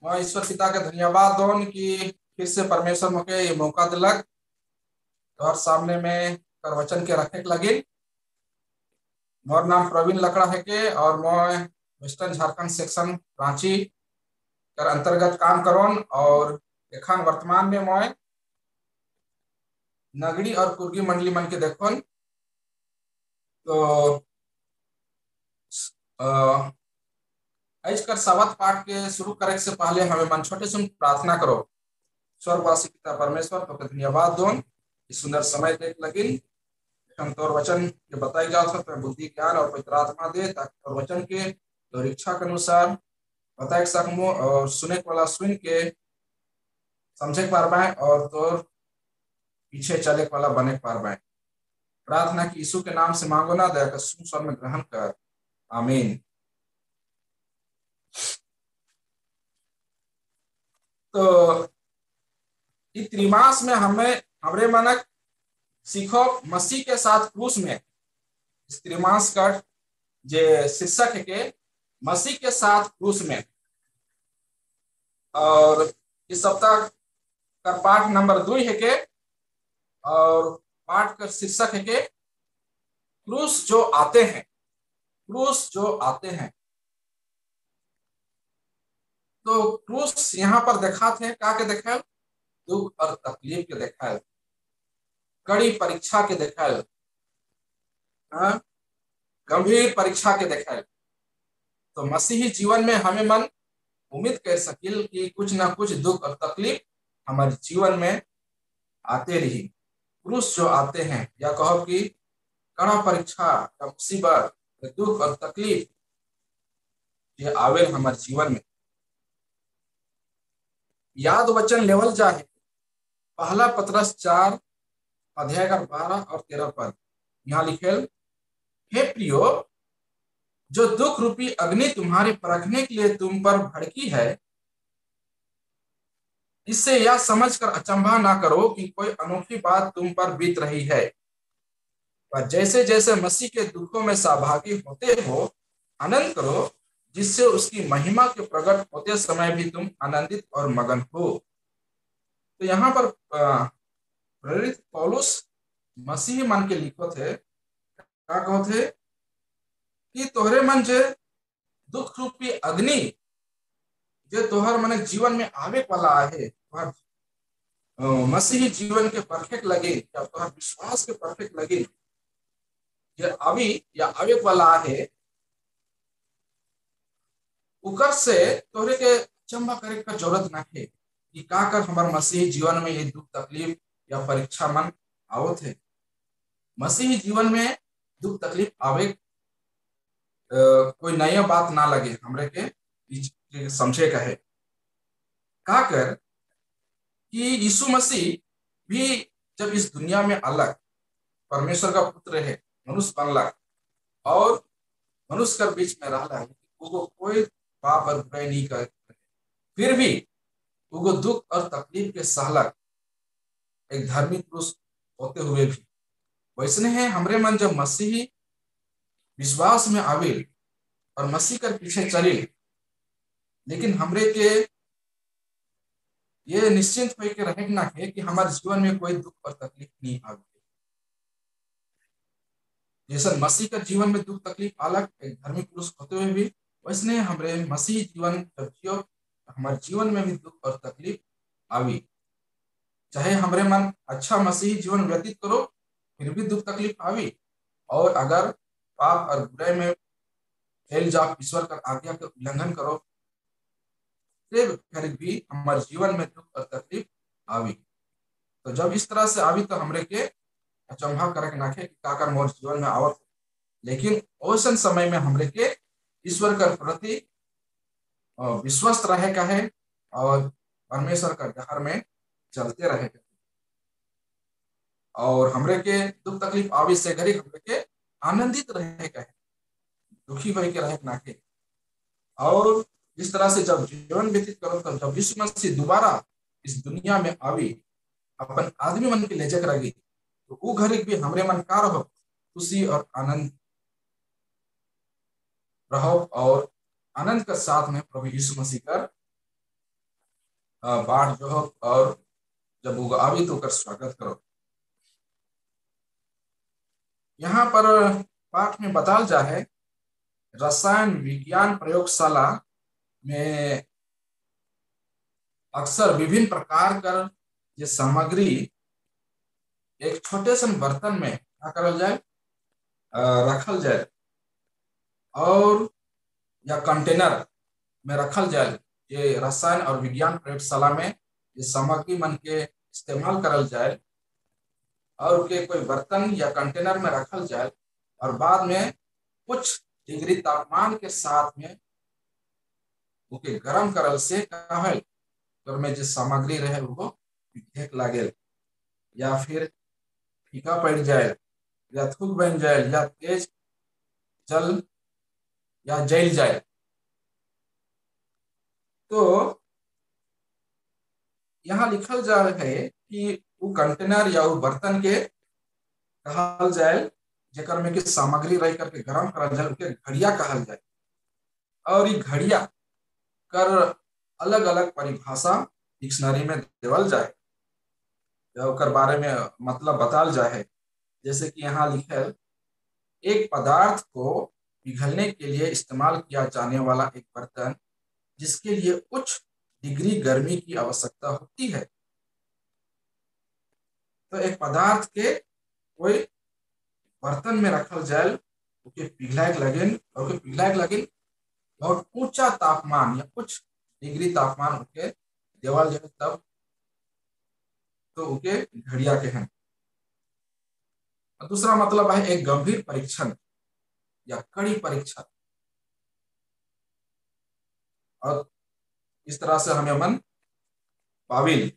मैं ईश्वर पिता के धन्यवाद दोन कि फिर से परमेश्वर मुझे ये मौका दिलक तोहर सामने में कर वचन के रखे के लगी। मोर नाम प्रवीण लकड़ा है के और मैं वेस्टर्न झारखंड सेक्शन रांची कर अंतर्गत काम करोन और एखन वर्तमान में मैं नगड़ी और कुर्गी मंडली मन के देखोन। तो आज कर शब्द पाठ के शुरू करे से पहले हमें मन छोटे सुन प्रार्थना करो। स्वर्गवासी पिता परमेश्वर तो धन्यवाद दोन इस सुंदर समय देख लगी हम तोर वचन के बताई जात हो तो बुद्धि ज्ञान और पवित्र आत्मा दे ताकि तोर वचन के तोर इच्छा के अनुसार बताए सकमो और सुने वाला सुन के समझे पार पाए और तोर पीछे चले वाला बने पार पाए। प्रार्थना की यीशु के नाम से मांगो ना दया कर सुन स्वर में ग्रहण कर आमीन। तो इस त्रिमास में हमें हमरे मनक सीखो मसीह के साथ क्रूस में इस त्रिमास का जे शीर्षक है के मसीह के साथ क्रूस में और इस सप्ताह का पाठ नंबर 2 है के और पाठ का शीर्षक है के क्रूस जो आते हैं। क्रूस जो आते हैं तो क्रूस यहाँ पर दिखाते हैं का के देखा दुख और तकलीफ के देखा कड़ी परीक्षा के देखा गंभीर परीक्षा के देखा। तो मसीही जीवन में हमें मन उम्मीद कर सकिल कि कुछ ना कुछ दुख और तकलीफ हमारे जीवन में आते रही। क्रूस जो आते हैं या कहो कि कड़ा परीक्षा या मुसीबत दुख और तकलीफ ये आवे हमारे जीवन में याद वचन लेवल जाए पहला पतरस 4 अध्याय 12 और 13 पद यहाँ लिखेल हे प्रियो जो दुख रूपी अग्नि तुम्हारे परखने के लिए तुम पर भड़की है इससे यह समझकर अचंभा ना करो कि कोई अनोखी बात तुम पर बीत रही है। पर जैसे जैसे मसीह के दुखों में सहभागी होते हो आनंद करो जिससे उसकी महिमा के प्रकट होते समय भी तुम आनंदित और मगन हो। तो यहाँ पर प्रेरित पौलुस मसीही मन के लिखो थे क्या कहो थे कि तोहरे मन जे दुख रूपी अग्नि जे तोहर मन जीवन में आवे वाला है तोहर मसीही जीवन के परफेक्ट लगे या तोहर विश्वास के परफेक्ट लगे जे अभी या आवे वाला है उकर से तोहरे के चंबा करे का जरूरत ना है कि का कर हमारे मसीही जीवन में ये दुख तकलीफ या परीक्षा मन आवत है। मसीही जीवन में दुख तकलीफ आवे कोई नया बात ना लगे हमरे के समझे का है का कर कि यीशु मसीह भी जब इस दुनिया में अलग परमेश्वर का पुत्र है मनुष्य बनला और मनुष्य के बीच में रहा है वो कोई पाप और बुराई नहीं कर फिर भी वो दुख और तकलीफ के सहलक एक धार्मिक पुरुष होते हुए भी वैसने है हमरे मन जब मसीही विश्वास में आवे और मसीह के पीछे चले लेकिन हमरे के ये निश्चिंत होकर रहना है कि हमारे जीवन में कोई दुख और तकलीफ नहीं आवे। जैसे मसीह का जीवन में दुख तकलीफ अलग एक धार्मिक पुरुष होते हुए भी वैसने हमरे मसीह जीवन जब जियो हमारे जीवन में भी दुख और तकलीफ आवी चाहे हमरे मन अच्छा मसीही जीवन व्यतीत करो फिर भी दुख तकलीफ आवी और अगर पाप और बुराई में फैल जाओ ईश्वर का आज्ञा का उल्लंघन करो फिर भी हमारे जीवन में दुख और तकलीफ आवी। तो जब इस तरह से आवी तो हमरे के अचंभा करे नाखे काकर मोर जीवन में आवत लेकिन औसन समय में हमरे के ईश्वर का प्रति विश्वस्त रहे का है और परमेश्वर का डर में चलते रहे और हमरे के दुख तकलीफ आवी से घरी हमरे के आनंदित रहे का है दुखी होके रहे नाखे। और इस तरह से जब जीवन व्यतीत करो तब जब यीशु मसीह दोबारा इस दुनिया में आवी अपन आदमी मन के ले जाकर रही तो वो घड़ी भी हमरे मन का रहो खुशी और आनंद रहो और आनंद के साथ में प्रभु यीशु मसीह का बाढ़ जो हो और जब उगावी तो कर स्वागत करो। यहाँ पर पाठ में बताल जा है रसायन विज्ञान प्रयोगशाला में अक्सर विभिन्न प्रकार कर ये सामग्री एक छोटे से बर्तन में क्या करल जाए, रखल जाए और या कंटेनर में रखल जाए। ये रसायन और विज्ञान प्रयोगशाला में ये सामग्री मन के इस्तेमाल करल जाए और के कोई बर्तन या कंटेनर में रखल जाए और बाद में कुछ डिग्री तापमान के साथ में उके गरम करल से का है तो में जो सामग्री रहे वो फेंक लागे या फिर फीका पड़ जाए या थूक बन जाए या तेज जल या जल जाए। तो यहाँ लिखल जा रहा है कि वो कंटेनर या वो बर्तन के कहल जाए जेकर में की सामग्री रह करके गरम करल जाए उके घड़िया कहल जाए। और ये घड़िया कर अलग अलग परिभाषा डिक्शनरी में देवल जाए या ओकर बारे में मतलब बताल जाए। जैसे कि यहाँ लिखल एक पदार्थ को पिघलने के लिए इस्तेमाल किया जाने वाला एक बर्तन जिसके लिए उच्च डिग्री गर्मी की आवश्यकता होती है। तो एक पदार्थ के कोई बर्तन में रखल जाए ओके पिघलाए लगिन और ओके पिघलाए लगिन बहुत ऊंचा तापमान या कुछ डिग्री तापमान ओके देवल जाए तब तो ओके घड़िया के हैं। दूसरा मतलब है एक गंभीर परीक्षण या कड़ी परीक्षा। और इस तरह से हमें मन पाविल।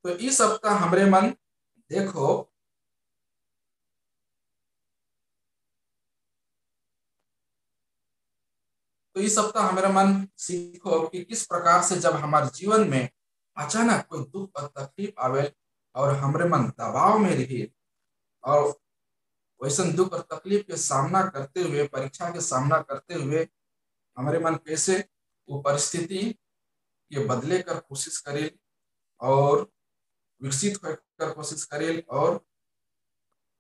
तो इस सप्ताह हमरे मन देखो तो इस सप्ताह हमारा मन सीखो कि किस प्रकार से जब हमारे जीवन में अचानक कोई दुख और तकलीफ आवे और हमारे मन दबाव में रही और वैसे दुख और तकलीफ के सामना करते हुए परीक्षा के सामना करते हुए हमारे मन कैसे वो परिस्थिति के बदले कर कोशिश करे और विकसित कर कोशिश करे और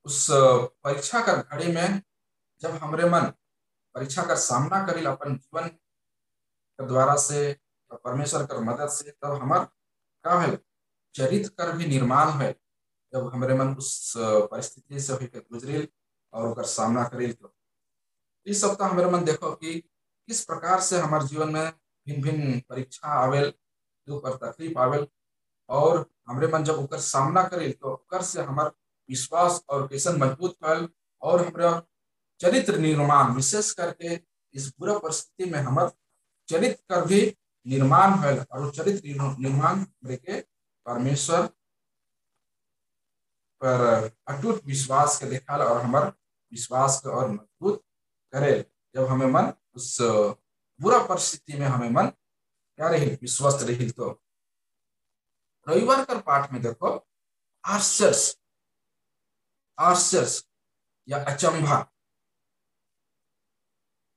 उस परीक्षा कर घड़ी में जब हमारे मन परीक्षा का सामना करें अपन जीवन के द्वारा से परमेश्वर कर मदद से तब हमार का है चरित्र कर भी निर्माण है। जब हमारे मन उस परिस्थिति से होकर गुजरे और उकर सामना करे तो इस सप्ताह हमारे मन देखो कि किस प्रकार से हमारे जीवन में भिन्न भिन्न परीक्षा आवेल दुख और तकलीफ आवेल और हमारे मन जब उकर सामना करे तो उकर से हमार विश्वास और कैसे मजबूत फल और हमारा चरित्र निर्माण विशेष करके इस बुरा परिस्थिति में हमार चरित्र का भी निर्माण है और चरित्र निर्माण के परमेश्वर पर अटूट विश्वास के देखा और हमार विश्वास को और मजबूत करे। जब हमें मन उस बुरा परिस्थिति में हमें मन क्या रही विश्वस्त रही। तो रविवार का पाठ में देखो आश्चर्य आश्चर्य या अचंभा।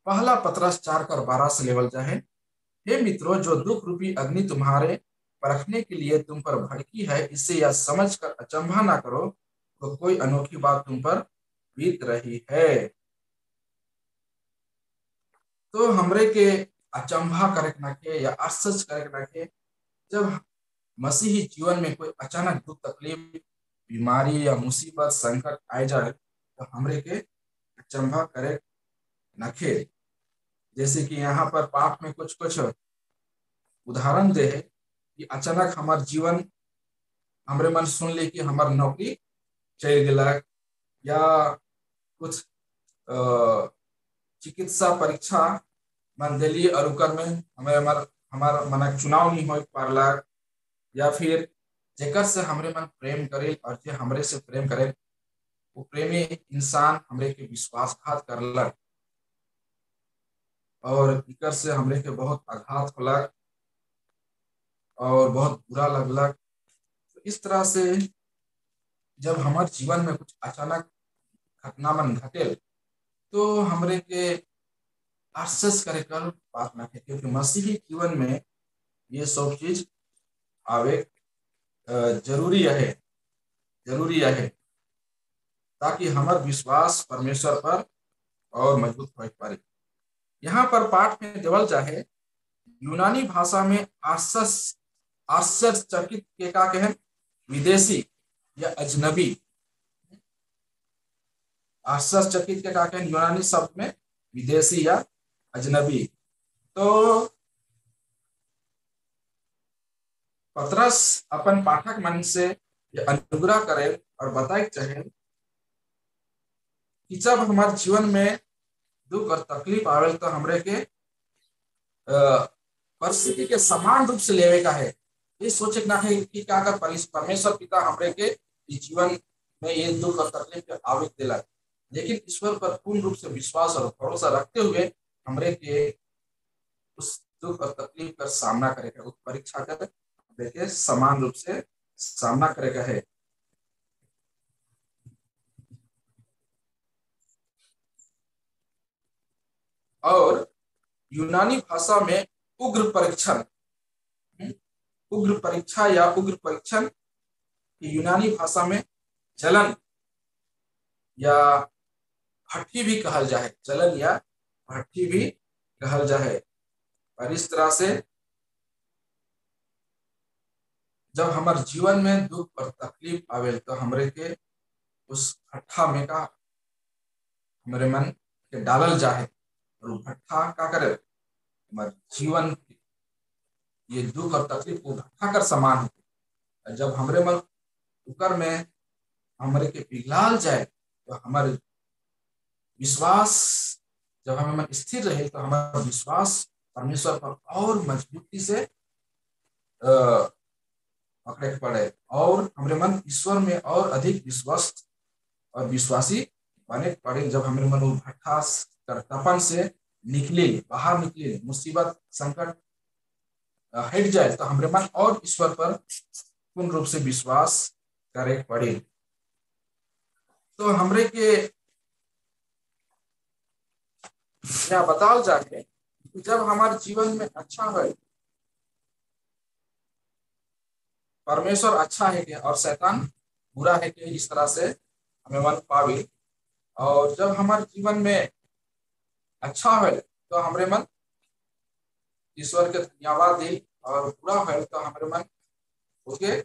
पहला पतरस 4:12 से लेवल जाए। हे मित्रों जो दुख रूपी अग्नि तुम्हारे परखने के लिए तुम पर भड़की है इससे यह समझकर अचंभा ना करो तो कोई अनोखी बात तुम पर बीत रही है। तो हमरे के अचंभा करे ना के या आश्चर्य करे ना के जब मसीही जीवन में कोई अचानक दुख तकलीफ बीमारी या मुसीबत संकट आ जाए तो हमरे के अचंभा करे नखे। जैसे कि यहाँ पर पाठ में कुछ कुछ उदाहरण दे है कि अचानक हमार जीवन हमरे मन सुन ले कि हमार नौकरी चल गया या कुछ चिकित्सा परीक्षा मन दिली और उकर में हमें हमार मन चुनाव नहीं हो पारला या फिर जेकर से हमरे मन प्रेम करे और जे हमरे से प्रेम करे वो प्रेमी इंसान हमरे के विश्वासघात करला और इकर से हमरे के बहुत आघात होला और बहुत बुरा लगला। तो इस तरह से जब हमारे जीवन में कुछ अचानक घटना मन घटे तो हमरे के अफसोस करेकर बात ना है, क्योंकि मसीही जीवन में ये सब चीज आवे जरूरी है, जरूरी है, ताकि हमारा विश्वास परमेश्वर पर और मजबूत हो पाए। यहाँ पर पाठ में देवल जाए यूनानी भाषा में आश्चर्यचकित के का कहें विदेशी या अजनबी। आश्चर्यचकित के का कहें यूनानी शब्द में विदेशी या अजनबी। तो पतरस अपन पाठक मन से अनुग्रह करे और बताए चाहे कि जब हमारे जीवन में दुख और तकलीफ आवे तो हमरे के परिस्थिति के समान रूप से लेवे का है। ये सोचे ना है कि क्या अगर परमेश्वर पिता हमरे के जीवन में ये दुख और तकलीफ के आवे दिला, लेकिन ईश्वर पर पूर्ण रूप से विश्वास और भरोसा रखते हुए हमरे के उस दुख और तकलीफ का सामना करेगा, उस परीक्षा का हमरे के समान रूप से सामना करेगा है। और यूनानी भाषा में उग्र परीक्षण, उग्र परीक्षा या उग्र परीक्षण यूनानी भाषा में जलन या भट्टी भी कहल जाए, जलन या भट्टी भी कहल जाए। और इस तरह से जब हमारे जीवन में दुख और तकलीफ आवे तो हमरे के उस भट्ठा में का हमारे मन के डालल जाए, और भट्ठा का करे हमारे जीवन ये दुख और तकलीफ को भट्ठा कर समान होते। जब हमरे मन उकर में हमारे के पिघलाल जाए तो हमारे विश्वास, जब हमें मन स्थिर रहे तो हमारा विश्वास परमेश्वर पर और मजबूती से पकड़े पड़े, और हमारे मन ईश्वर में और अधिक विश्वास और विश्वासी बने पड़े। जब हमारे मन भट्ठा तपन से निकले, बाहर निकले, मुसीबत संकट हट जाए तो हमारे मन और ईश्वर पर पूर्ण रूप से विश्वास करे पड़े। तो हमरे के या बताओ जाके जब हमारे जीवन में अच्छा है, परमेश्वर अच्छा है क्या और शैतान बुरा है क्या, इस तरह से हमें मन पावे। और जब हमारे जीवन में अच्छा है तो हमारे मन ईश्वर के धन्यवाद दे, और बुरा है तो हमारे मन उसके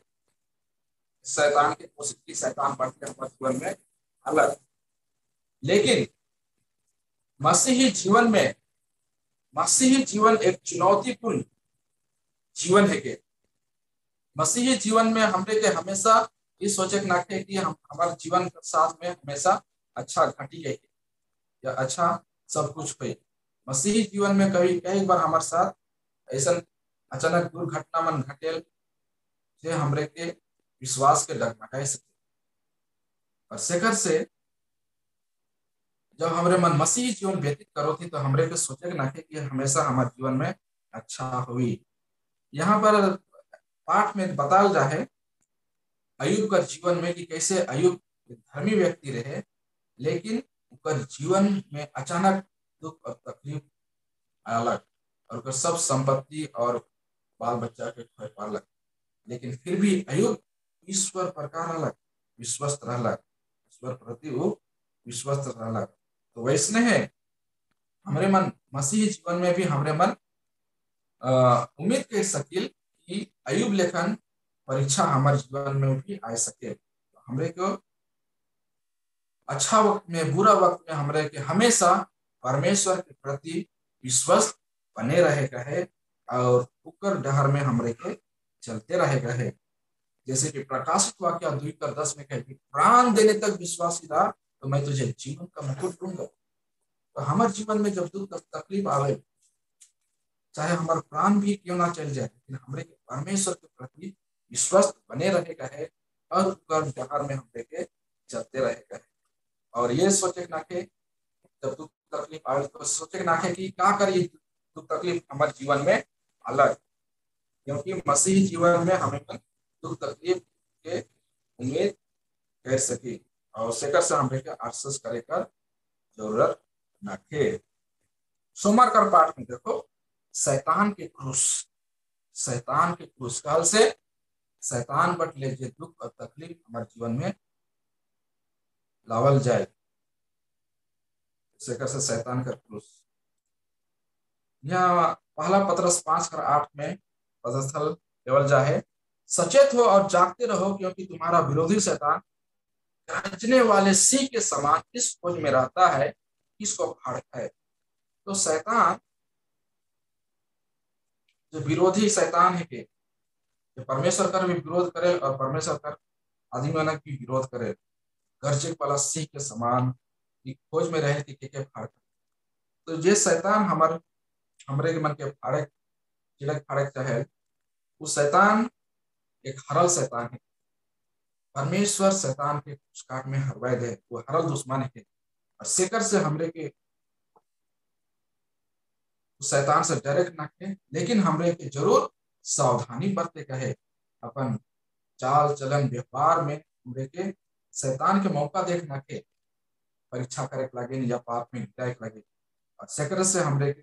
शैतान के कोशिश की शैतान बढ़ के हमारे जीवन में अलग। लेकिन मसीही जीवन में, मसीही जीवन एक चुनौतीपूर्ण जीवन है के मसीही जीवन में हमरे के हमेशा ये सोचे ना कि हम हमारे जीवन के साथ में हमेशा अच्छा घटी है या अच्छा सब कुछ हुए। मसीही जीवन में कभी कई बार हमारे साथ ऐसा अचानक दुर्घटना मन घटेल जे हमरे के विश्वास के डगमगाए सके। और शेखर से जब हमरे मन मसीही जीवन व्यतीत करो थी तो हमरे के सोचे ना कि हमेशा हमारे जीवन में अच्छा हुई। यहाँ पर पाठ में बताया जा है अयुब का जीवन में कि कैसे अयुब धर्मी व्यक्ति रहे, लेकिन उनका जीवन में अचानक दुख और तकलीफ अलग, और उनका सब संपत्ति और बाल बच्चा के खोए पालक, लेकिन फिर भी अयुब ईश्वर प्रकार अलग विश्वस्त रहलक, ईश्वर प्रति वो विश्वस्त रहलक। तो वैसने है हमारे मन मसीही जीवन में भी हमारे मन उम्मीद कर सकिल कि अयुब लेखन परीक्षा हमारे जीवन में भी आ सके। हमरे को अच्छा वक्त में बुरा वक्त में हमरे के हमेशा परमेश्वर के प्रति विश्वास बने रहेगा है, और उकर डहर में हमरे के चलते रहेगा है। जैसे कि प्रकाशित वाक्य 2:10 में कहती प्राण देने तक विश्वासी रहा तो मैं तुझे जीवन का मुकुट दूंगा। तो हमारे जीवन में जब दुख तकलीफ आवे, चाहे हमारा प्राण भी क्यों ना चल जाए, लेकिन हमरे के परमेश्वर के प्रति विश्वास बने रहेगा है, और उकर डहर में हमरे के चलते रहेगा है। और ये सोचे ना के जब दुख तकलीफ आवे तो सोचे ना कि क्या करिए दुख तकलीफ हमारे जीवन में अलग, क्योंकि मसीही जीवन में हमें दुख तकलीफ के उम्मीद कर सके, और शेखर से हमें अफसोस करे का जरूरत न थे। सोमवार का पाठ में देखो, शैतान के क्रूस, शैतान के क्रूस काल से शैतान बट ले जे दुख और तकलीफ हमारे जीवन में लावल जाए, सेकर से शैतान का क्रूस। यहाँ पहला पतरस 5:8 में पदस्थल केवल जा है, सचेत हो और जागते रहो क्योंकि तुम्हारा विरोधी शैतान गरजने वाले सिंह के समान इस खोज में रहता है किसको फाड़ खाए। तो शैतान जो विरोधी शैतान है के जो परमेश्वर का भी विरोध करे और परमेश्वर का आदमी मानव की विरोध करे, गरजे वाला सिंह के समान की खोज में रहे कि के फाड़ खाए। तो ये शैतान हमरे के मन के फाड़े चिड़क फाड़े चाहे, वो शैतान एक हरल शैतान है। परमेश्वर शैतान के कुछ काट में हरवाए दे, वो हरल दुश्मन है और सेकर से हमरे के शैतान से डरे ना के, लेकिन हमरे के जरूर सावधानी बरते कहे, अपन चाल चलन व्यवहार में हमरे के शैतान के मौका देख ना के परीक्षा करे लगे या पाप में गिराए लगे। और सेकर से हमरे के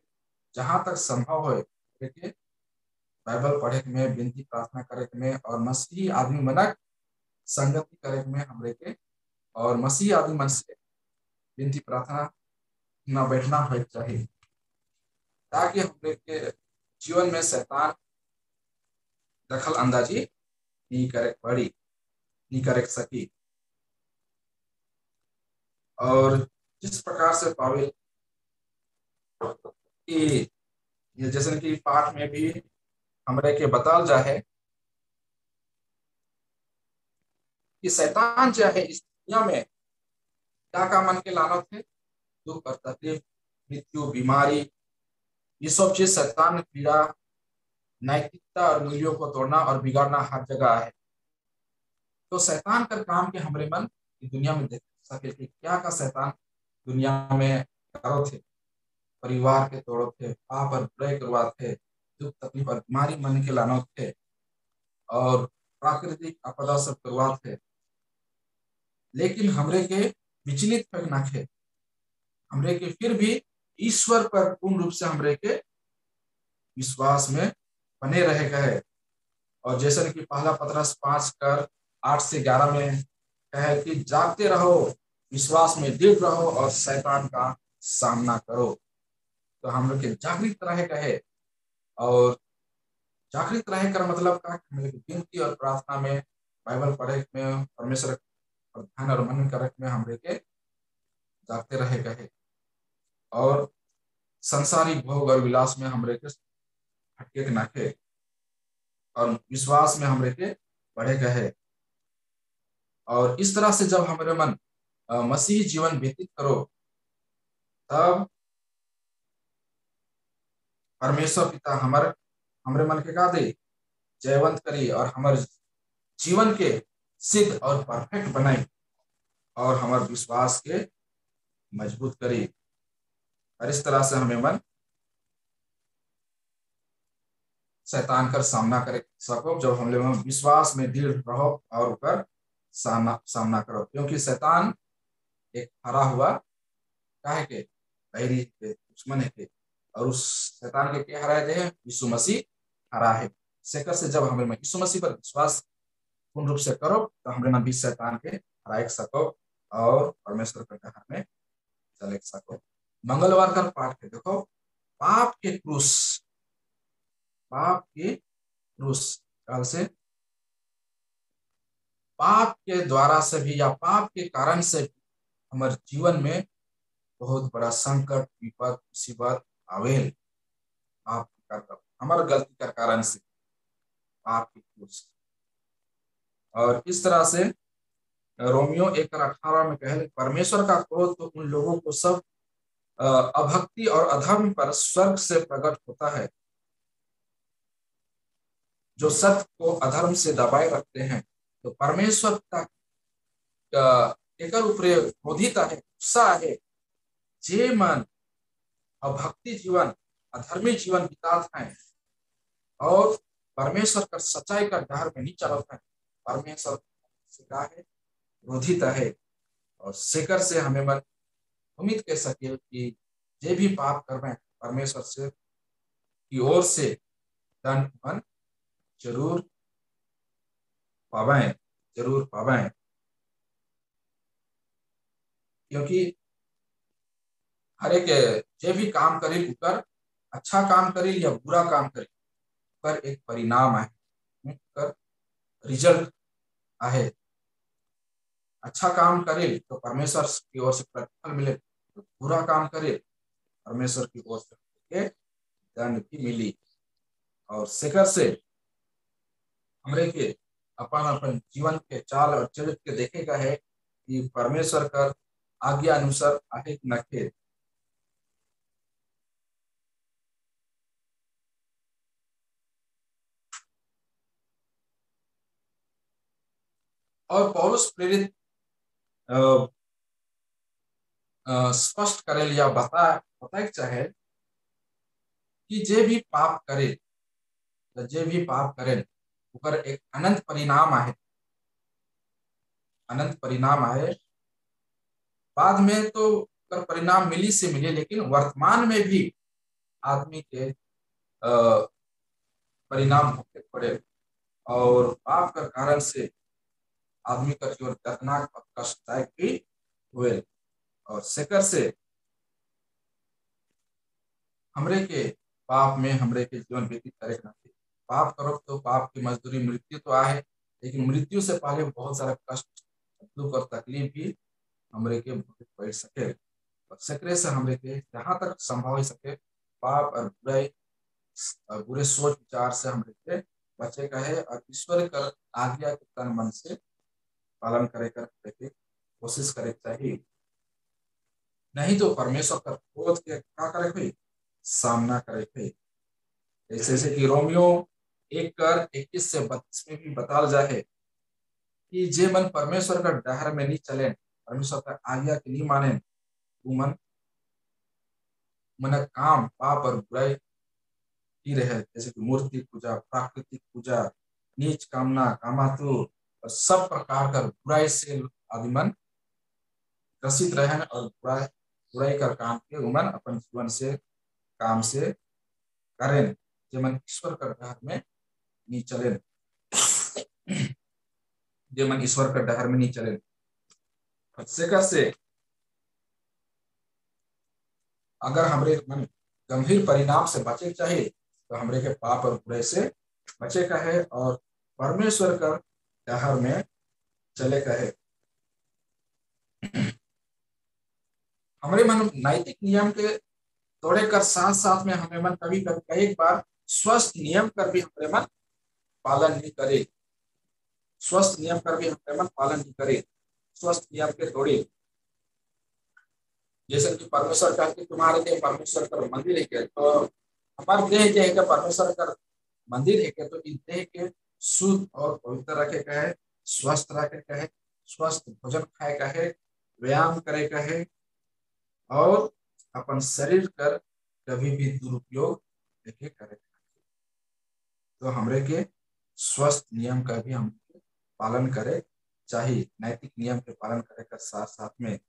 जहां तक संभव हो के बाइबल पढ़े में, विनती प्रार्थना करे में और मसीही आदमी मनक संगति करे में हमरे के, और मसीही आदमी मन से विनती प्रार्थना न बैठना हो चाहिए, ताकि हमरे के जीवन में शैतान दखल अंदाजी नहीं करे पड़ी, नहीं करे सकी। और जिस प्रकार से पावे कि जैसे कि पाठ में भी हमरे के बताल जा है कि शैतान जो है इस दुनिया में क्या का मन के लानत है, दुख और तकलीफ, मृत्यु, बीमारी, ये सब चीज शैतान पीड़ा, नैतिकता और मूल्यों को तोड़ना और बिगाड़ना हर जगह है। तो शैतान का काम के हमरे मन की दुनिया में देख सके कि क्या का शैतान दुनिया में करो थे, परिवार के तोड़ो थे, पाप और बुराई करवा थे, दुख तकलीफ और बीमारी मन के लानत थे और प्राकृतिक आपदा सब करवा थे। लेकिन हमरे के विचलित फेंकना थे, हमरे के फिर भी ईश्वर पर पूर्ण रूप से हमरे के विश्वास में बने रहेगा है। और जैसे कि पहला पतरस 5:8-11 में कहे कि जागते रहो, विश्वास में दृढ़ रहो और शैतान का सामना करो। तो हम लोग के जागृत रहेगा है, और जागृत रहे का मतलब का विनती और प्रार्थना में, बाइबल पढ़े में, परमेश्वर और ध्यान और मनन करे में हमरे के जागते रहेगा है, और संसारिक भोग और विलास में हमरे के हटके के नाखे और विश्वास में हमरे के बढ़ेगा है। और इस तरह से जब हमारे मन मसीही जीवन व्यतीत करो, तब परमेश्वर पिता हमारे मन के का दे जयवंत करी और हमारे जीवन के सिद्ध और परफेक्ट बनाई और हमारे विश्वास के मजबूत करी। और इस तरह से हमें मन शैतान कर सामना करे सको, जब हम लोग विश्वास में दृढ़ रहो और ऊपर सामना करो, क्योंकि शैतान एक हरा हुआ काहे के बैरी के दुश्मन है के, और उस शैतान के हराए दे यीशु मसीह हरा है। सेकर से जब हमें यीशु मसीह पर विश्वास पूर्ण रूप से करो, तो हमें मन भी शैतान के हराए सको और परमेश्वर के घर में चले सको। मंगलवार का पाठ है, देखो पाप के क्रूस, पाप के क्रूस काल से पाप के द्वारा से भी या पाप के कारण से भी हमारे जीवन में बहुत बड़ा संकट, विपद, मुसीबत आवेल, पाप हमारे गलती का कारण से पाप की क्रूस। और इस तरह से रोमियो 1:18 में कहे परमेश्वर का क्रोध तो उन लोगों को सब अभक्ति और अधर्म पर स्वर्ग से प्रकट होता है जो सत्य को अधर्म से दबाए रखते हैं। तो परमेश्वर का एक क्रोधित है, गुस्सा है, जे मन अभक्ति जीवन, अधर्मी जीवन बिताता है और परमेश्वर का सच्चाई का डर में नहीं चलता है, परमेश्वर से का है क्रोधित है। और शेखर से हमें मन उम्मीद कर सके कि जे भी पाप कर रहे हैं परमेश्वर से की ओर से दंड मन जरूर पावें, जरूर पावें। क्योंकि हर एक जे भी काम करी उकर अच्छा काम करी या बुरा काम करी पर एक परिणाम है, कर रिजल्ट आहे। अच्छा काम करे तो परमेश्वर की ओर से प्रतिफल मिले, तो बुरा काम करे परमेश्वर की ओर से दंड भी मिली। और शेखर से हमरे के अपन अपन जीवन के चाल और चरित्र के देखेगा है कि परमेश्वर का आज्ञा अनुसार आहे कि नखे। और पौलुस प्रेरित स्पष्ट करे या बताए चाहे कि जे भी पाप करे, तो जे भी पाप करे उकर एक अनंत परिणाम आहे, अनंत परिणाम आहे। बाद में तो उकर परिणाम मिली से मिले, लेकिन वर्तमान में भी आदमी के परिणाम भोगने पड़े। और पाप का कारण से आदमी का जीवन दर्दनाक और कष्टदायक भी हुए। और शेखर से हमरे के पाप में हमरे के जीवन व्यतीत करे ना थे। पाप करो तो पाप की मजदूरी मृत्यु तो आहे, लेकिन मृत्यु से पहले बहुत सारा कष्ट, दुख और तकलीफ भी हमरे के पड़ सके। और सकरे से हमरे के जहाँ तक संभव हो सके पाप और बुरे सोच विचार से हमरे के बचे का है, और ईश्वर का आज्ञा के तन मन से पालन करे कर कोशिश करे चाहिए। नहीं तो परमेश्वर का क्रोध के क्या करे भाई, सामना करे भाई। जैसे कि रोमियो 1:21 से 32 में भी बताल जाए कि जे मन परमेश्वर का डहर में नहीं चले, परमेश्वर का आज्ञा के नहीं माने, वो मन मन काम पाप और बुराई ही रहे। जैसे कि मूर्ति पूजा, प्राकृतिक पूजा, नीच कामना, कामातुर और सब प्रकार का बुराई से आदि मन ग्रसित रहे और बुराई बुराई का काम के उमन अपन जीवन से काम से करें, जे मन ईश्वर का डहर में नहीं चले, जे मन ईश्वर का डहर में नहीं चले। से अगर हमरे मन गंभीर परिणाम से बचे चाहिए तो हमरे के पाप और बुराई से बचे का है और परमेश्वर का डहर में चले का है। हमारे मन नैतिक नियम के तोड़े कर साथ साथ में हमें मन कभी कभी कई बार स्वस्थ नियम कर भी हमारे मन पालन नहीं करे, स्वस्थ नियम कर भी हमारे मन पालन नहीं करे, स्वस्थ नियम के तोड़े। जैसे कि परमेश्वर का कि तुम्हारे देह परमेश्वर का मंदिर है क्या, तो हमारे देह जो है परमेश्वर का मंदिर है क्या, तो इस देह के शुद्ध और पवित्र रखे का है, स्वस्थ रखे का है, स्वस्थ भोजन खाए का है, व्यायाम करे का है, और अपन शरीर कर कभी भी दुरुपयोग देखे करे। तो हमरे के स्वस्थ नियम का भी हम पालन करे चाहिए, नैतिक नियम के पालन करे का साथ साथ में।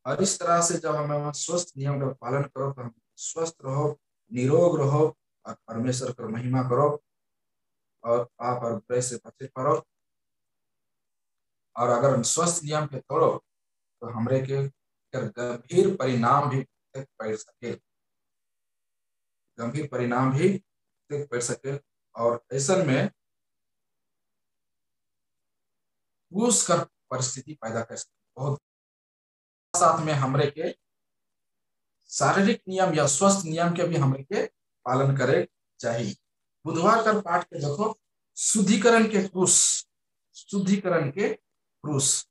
और इस तरह से जब हम स्वस्थ नियम का पालन करो तो हम स्वस्थ रहो, निरोग रहो और परमेश्वर का महिमा करो और पाप और बुराई से बचे करो। और अगर हम स्वस्थ नियम के तोड़ो तो हमरे के गंभीर परिणाम भी पड़ सके, गंभीर परिणाम भी पड़ सके। और ऐसा में क्रूस कर परिस्थिति पैदा कर सके। बहुत साथ में हमरे के शारीरिक नियम या स्वस्थ नियम के भी हमरे के पालन करे चाहिए। बुधवार का पाठ के देखो, शुद्धिकरण के क्रूस, शुद्धिकरण के क्रूस,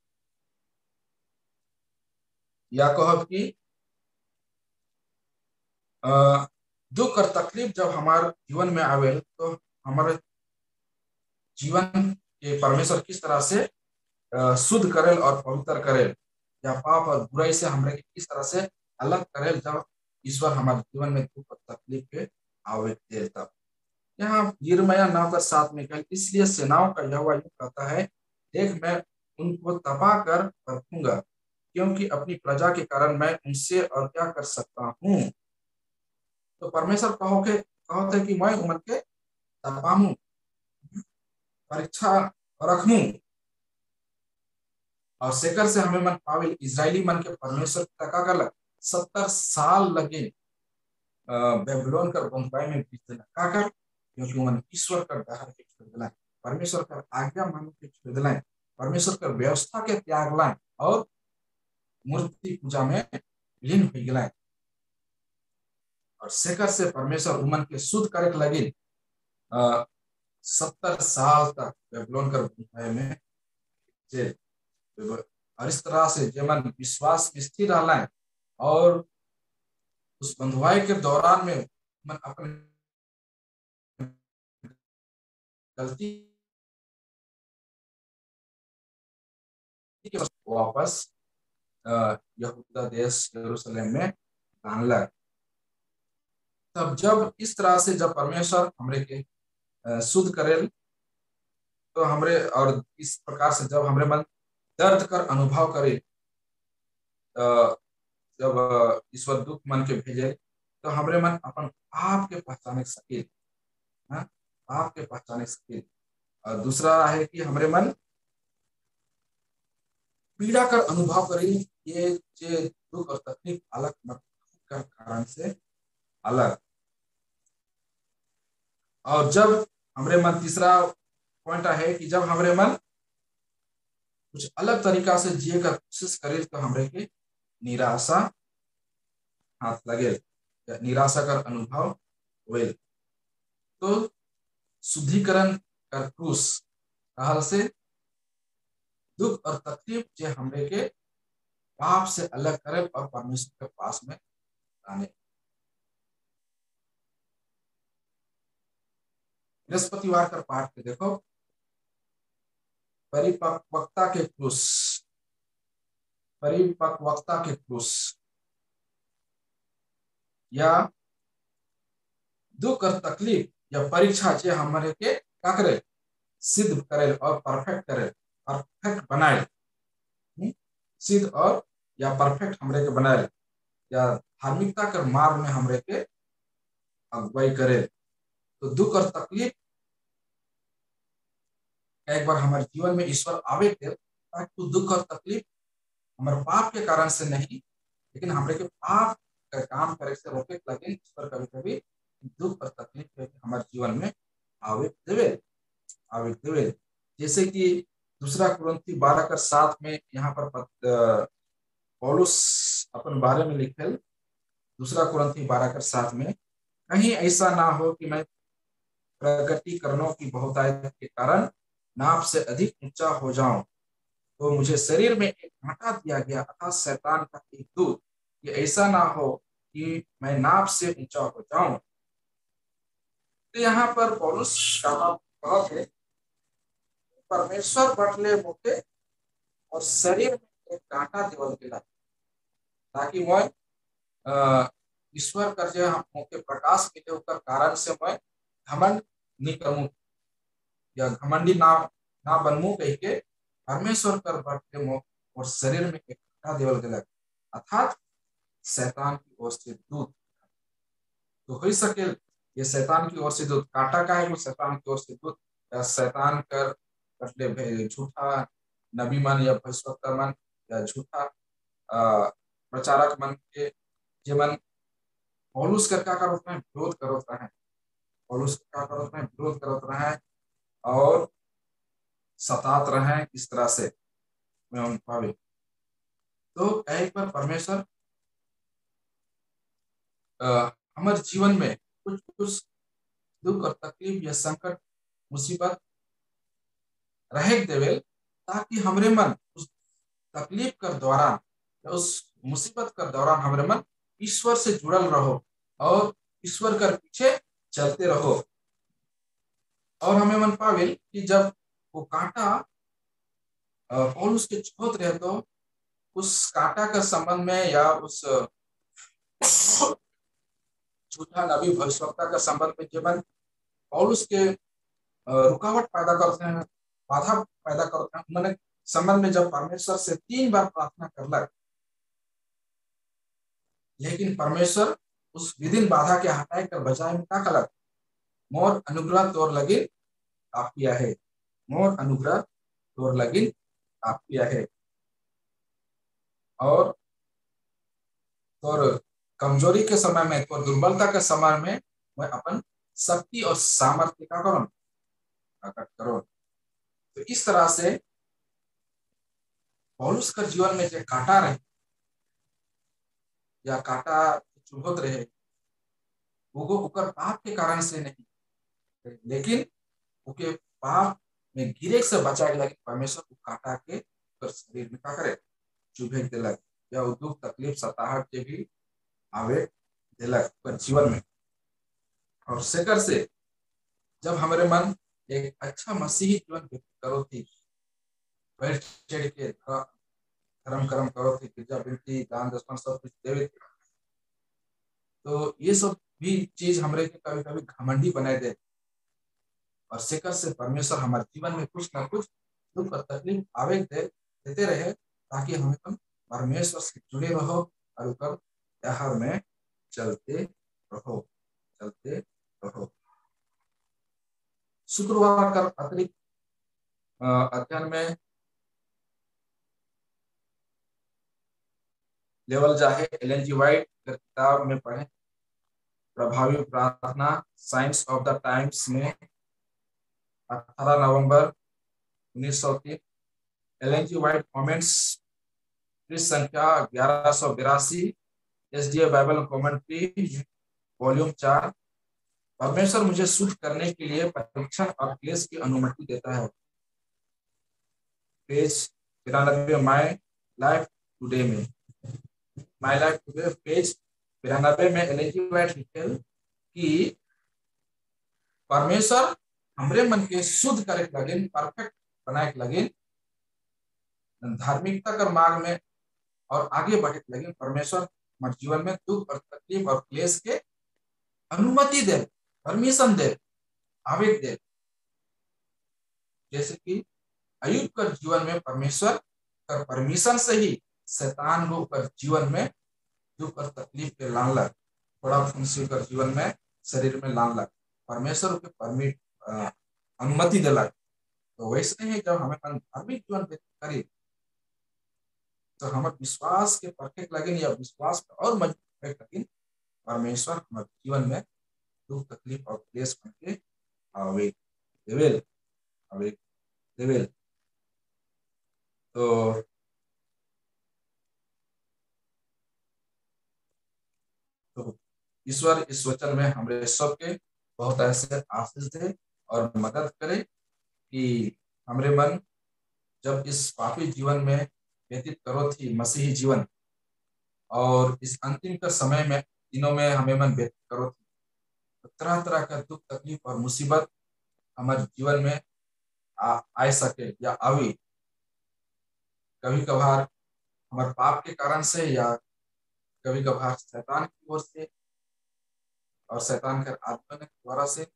या कहो कि दुख और तकलीफ जब हमारे जीवन में आवे तो हमारे जीवन के परमेश्वर किस तरह से शुद्ध करेल और पवित्र करेल, या पाप और बुराई से हमारे किस तरह से अलग करेल जब ईश्वर हमारे जीवन में दुख और तकलीफ के आवे दे। तब यहाँ यिर्मयाह 9:7 में कहा, इसलिए सेनाओं का यहोवा यूं कहता है, देख मैं उनको तपा कर रखूंगा क्योंकि अपनी प्रजा के कारण मैं उनसे और क्या कर सकता हूँ। तो परमेश्वर कहो थे कि मैं उमन के तपामू, परीक्षा रखूं। और सेकर से हमें मन पावे इजरायली मन के परमेश्वर तका गलत 70 साल लगे बेबीलोन कर बंपाई में बीत देना का कर, क्योंकि उमन ईश्वर कर डहर के छोड़ दिलाए, परमेश्वर कर आज्ञा मानो के छोड़ दिलाए, परमेश्वर कर व्यवस्था के त्याग लाए और मूर्ति पूजा में लीन हो गए। और सेकर से परमेश्वर उमन के शुद्ध करे लगे 70 साल तक बेबीलोन कर बंपाई में जेल। और इस तरह से जेमन विश्वास में स्थिर रहना और उस बंधुआई के दौरान में मन अपने गलती के वापस यहूदा देश यरूशलेम में बांधला। तब जब इस तरह से जब परमेश्वर हमरे के शुद्ध करे, तो हमरे और इस प्रकार से जब हमरे मन दर्द कर अनुभव करे, जब ईश्वर दुख मन के भेजे, तो हमरे मन अपन आप के पहचाने सके, आप के पहचाने सके। और दूसरा है कि हमरे मन पीड़ा कर अनुभव करें, ये जे दुख और तकलीफ अलग मत कर कारण से अलग। और जब हमरे मन तीसरा पॉइंट है कि जब हमरे मन कुछ अलग तरीका से जिए का कोशिश करे, तो हमरे के निराशा हाथ लगे, निराशा कर अनुभव हुए। तो शुद्धिकरण कर क्रूस कहल से दुख और तकलीफ जे हमरे के पाप से अलग करे और परमेश्वर के पास में आने। बृहस्पतिवार का पाठ के देखो, परिपक्वता के क्रूस, परिपक्वता के क्रूस या दुख और तकलीफ या परीक्षा जे हमारे के का करे सिद्ध करे और परफेक्ट करे, परफेक्ट बनाए, सिद्ध और या परफेक्ट हमरे के बनाए, या धार्मिकता के मार्ग में हमरे के अगुवाई करे। तो दुख और तकलीफ एक बार हमारे जीवन में ईश्वर आवे थे, ताकि दुख और तकलीफ हमारे पाप के कारण से नहीं, लेकिन हमरे के पाप का काम करे से रोके लगे ईश्वर कभी कभी दुख और तकलीफ हमारे जीवन में आवे देवे। जैसे कि दूसरा कुरिन्थी 12:7 में यहाँ पर पौलुस अपन बारे में लिखे, दूसरा कुरिन्थी 12:7 में, कहीं ऐसा ना हो कि मैं प्रगटीकरणों की बहुतायत के कारण नाप से अधिक ऊंचा हो जाऊं, तो मुझे शरीर में एक कांटा दिया गया अर्थात शैतान का एक दूत, ये ऐसा ना हो कि मैं नाप से ऊंचा हो जाऊं। तो यहाँ पर पौलुस कहा परमेश्वर बटले मुके और शरीर में एक कांटा देवल के, ताकि मैं ईश्वर कर जो मुके प्रकाश मिले ओकर कारण से मैं घमंड नहीं करूं या घमंडी ना बनमू कह के परमेश्वर कर बटले मुख और शरीर में एक कांटा देवल के, अर्थात शैतान की ओर से दूत। तो हो सके ये शैतान की ओर से दूत कांटा का है, वो शैतान की ओर से दूत या शैतान कर बटले झूठा नबी मन या भविष्यवक्ता मन या झूठा प्रचारक मन के जीवन पौलुस का क्या करता है विरोध करता है, पौलुस का करता है विरोध करता है और सतात रहे इस तरह से मैं पावे। तो एक बार परमेश्वर हमारे जीवन में कुछ कुछ दुख और तकलीफ या संकट मुसीबत रहे देवे, ताकि हमरे मन उस तकलीफ कर दौरान या उस मुसीबत का दौरान हमारे मन ईश्वर से जुड़ल रहो और ईश्वर कर पीछे चलते रहो। और हमें मन पावे कि जब वो कांटा पौलुस के चोट रहे, तो उस कांटा का संबंध में या उस झूठा नबी भविष्यवक्ता का संबंध में जीवन पौलुस के रुकावट पैदा करते हैं, बाधा पैदा करते हैं। उन्होंने संबंध में जब परमेश्वर से 3 बार प्रार्थना करलक लेकिन परमेश्वर उस विदिन बाधा के हटाए कर बजाय में क्या कलर मोर अनुग्रह तोर लगिन आप किया है, मोर अनुग्रह तोर लगिन आप किया है। और तोर कमजोरी के समय में, तोर दुर्बलता के समय में मैं अपन शक्ति और सामर्थ्य का करो प्रकट करो। तो इस तरह से पौलुस का जीवन में जो कांटा रहे या कांटा चुभत रहे वो ओकर पाप के कारण से नहीं, लेकिन ओके पाप में गिरे से बचाए लगे परमेश्वर को काटा के ओकर शरीर में का करे चुभे दिलक, या दुख तकलीफ सताहट के भी आवे दिलक ओकर जीवन में। और सेकर से जब हमारे मन एक अच्छा मसीही जीवन व्यतीत करो थी, बैठ चढ़ के धर्म कर्म करो थी, गिरजा बिनती दान दशमन सब कुछ देवे थे, तो ये सब भी चीज हमरे के कभी कभी घमंडी बनाए दे। और सेकर से परमेश्वर हमारे जीवन में कुछ ना कुछ दुख और तकलीफ आवे देते रहे, ताकि हमें परमेश्वर से जुड़े रहो और ऊपर प्यार में चलते चलते रहो। शुक्रवार का अतिरिक्त अध्ययन में लेवल जाहे एलन जी वाइट किताब में पढ़े प्रभावी प्रार्थना साइंस ऑफ द टाइम्स में 18 नवंबर 1903 एलन जी वाइट कमेंट्स पृष्ठ संख्या 1182 एसडीए बाइबल कमेंट्री वॉल्यूम 4। परमेश्वर मुझे शुद्ध करने के लिए परीक्षण और क्लेश की अनुमति देता है। पेज 93 माय लाइफ टुडे में, माय लाइफ टुडे पेज 93 में एलन जी वाइट लिखे कि परमेश्वर हमरे मन के शुद्ध करे लगे, परफेक्ट बनाए लगे, धार्मिकता का मार्ग में और आगे बढ़े लगे। परमेश्वर हमारे जीवन में दुख और तकलीफ और क्लेश के अनुमति दे, परमिशन दे, आवेग दे। जैसे कि अय्यूब का जीवन में परमेश्वर का परमिशन से ही शैतान को कर जीवन में दुख और तकलीफ के लान लग, बड़ा फंसी कर जीवन में शरीर में लान लग, परमेश्वर के परमिट अनुमति दिलक। तो वैसे ही जब हमें धार्मिक जीवन करी तो हमारे विश्वास के परफेक्ट लगे या विश्वास और मजबूत लगे, परमेश्वर हमारे जीवन में दुख तकलीफ और क्लेश बन के आवे देवेल, आवे देवेल। तो ईश्वर इस वचन में हमारे सबके बहुत ऐसे आशीष दे और मदद करे कि हमारे मन जब इस पापी जीवन में व्यतीत करो थी मसीही जीवन, और इस अंतिम का समय में दिनों में हमें मन व्यतीत करो थी, तो तरह तरह का दुख तकलीफ और मुसीबत हमारे जीवन में आ सके या आवी। कभी कभार हमारे पाप के कारण से या कभी कभार शैतान की ओर से और शैतान के आत्मा के द्वारा से,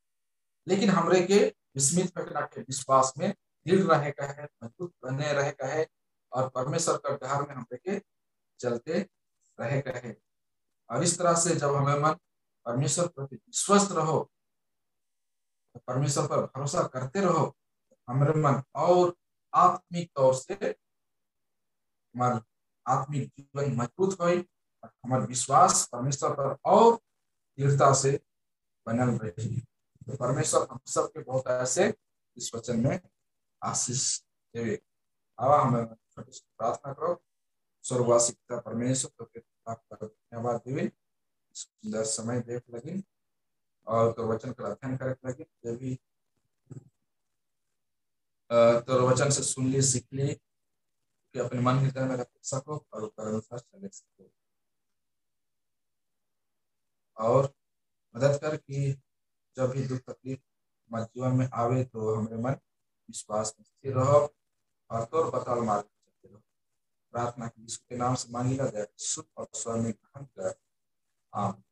लेकिन हमरे के विस्मित पकड़ा के विश्वास में दृढ़ रहे का है, मजबूत बने रहे का है, और परमेश्वर का प्यार में हमरे के चलते रहे का है। और इस तरह से जब हमें मन परमेश्वर प्रति विश्वस्त रहो, तो परमेश्वर पर भरोसा करते रहो, हमारे मन और आत्मिक तौर से हमारा आत्मिक जीवन मजबूत हो, हमारा विश्वास परमेश्वर पर और दृढ़ता से बनल रहे। तो परमेश्वर हम सबके बहुत ऐसे इस वचन में आशीष देवे। आवा हमें छोटी सी प्रार्थना करो। स्वर्गवासी पिता परमेश्वर तो आपका धन्यवाद देवे, सुंदर समय देख लगी और तो वचन का अध्ययन करे लगे, ये भी तो वचन से सुन ली सीख ली कि अपने मन के में रख सको और उसका अनुसार चले सको, और मदद कर कि जब भी दुख तकलीफ हमारे जीवन में आवे तो हमारे मन विश्वास में स्थिर रहो और तोर बताल मार्ग चलते रहो। प्रार्थना की यीशु के नाम से मांगी ना दे, शुद्ध और स्वर्णिम आमीन।